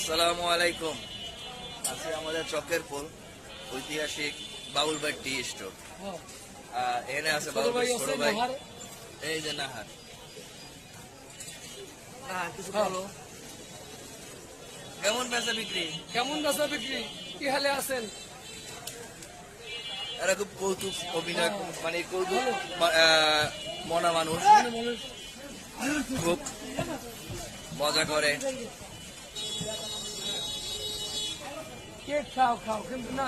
আসসালামু আলাইকুম। আজকে আমাদের চকের পোল ঐতিহাসিক বাউলবাড়ি টি স্টোর। এখানে আছে বাউলবাড়ি ছোট ভাই, এই যে নাহার। কিছু বলো, কেমন বেচা বিক্রি? কি হালে আছেন? এরা খুব কৌতুক অভিনয়, মানে কৌতুক মনা মানুষ, খুব মজা করে। কেক খাও কিন্তু না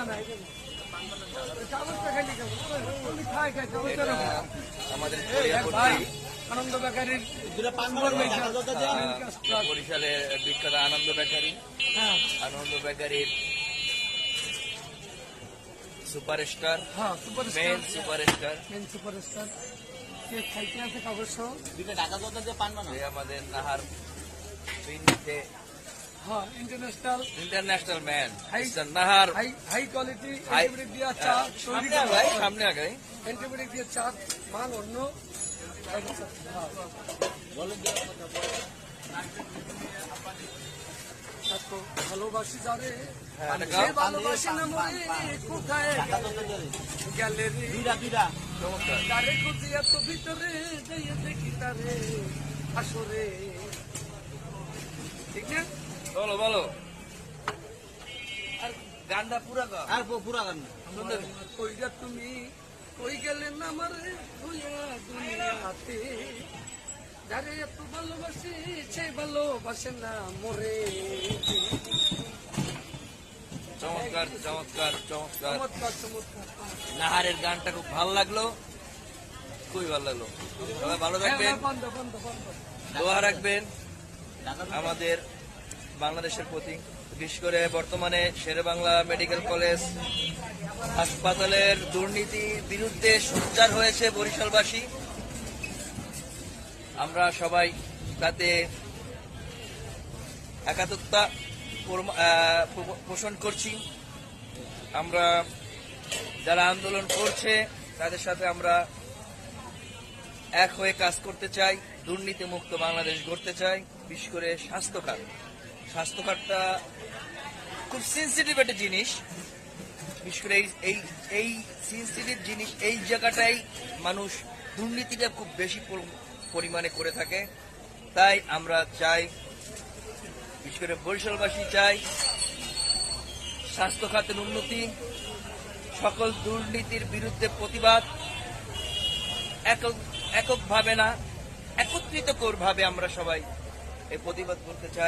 কাগজটা খাইলি খাই এটা আমাদের আনন্দ বেকারির বরিশালের বিখ্যাত আনন্দ বেকারি। হ্যাঁ আনন্দ বেকারির সুপারস্টার, হ্যাঁ মেন সুপারস্টার কেক খাইতে আছে কাগজ সহ আমাদের নাহার পিন্ডিতে হ্যাঁ ইন্টারন্যাশনাল ম্যান হাই নাহার। হাই কোয়ালিটি হাই- অ্যান্টিবায়োটিক দিয়া চা সামনে আগাই, সামনে আগাই। অ্যান্টিবায়োটিক দিয়া চা মান অন্য ভালোবাসি যারে হ্যাঁ, সে ভালোবাসি না মরে কোথায় গেলে রে চমৎকার। তারে খুঁজি এত ভিতরে যাইয়ে দেখি তারে আসরে ঠিক না বলো বলো, আর গানটা পুরা গাও। সুন্দর। কইরা তুমি কই গেলেন আমারে হইয়া দুনিয়াতে যারে এত ভালোবাসি সে ভালোবাসে না মরে চমৎকার চমৎকার চমৎকার। চমৎকার নাহারের গানটা খুব ভালো লাগলো, খুবই ভালো লাগলো। সবাই ভালো থাকবেন, বন্ধ দোয়া রাখবেন আমাদের বাংলাদেশের প্রতি। বিশেষ করে বর্তমানে শেরেবাংলা মেডিকেল কলেজ হাসপাতালের দুর্নীতির বিরুদ্ধে সোচ্চার হয়েছে বরিশালবাসী। আমরা সবাই তাতে একাত্মতা পোষণ করছি। আমরা যারা আন্দোলন করছে তাদের সাথে আমরা এক হয়ে কাজ করতে চাই, দুর্নীতি মুক্ত বাংলাদেশ গড়তে চাই। বিশেষ করে স্বাস্থ্যখাতটা খুব সেন্সিটিভ একটা জিনিস। বিশেষ করে এই সেন্সিটিভ জিনিস, এই জায়গাটাই মানুষ দুর্নীতিটা খুব বেশি পরিমাণে করে থাকে। তাই আমরা চাই, বিশেষ করে বরিশালবাসী চাই, স্বাস্থ্য খাতের উন্নতি, সকল দুর্নীতির বিরুদ্ধে প্রতিবাদ। এককভাবে না, একত্রিত ভাবে আমরা সবাই এই প্রতিবাদ করতে চাই।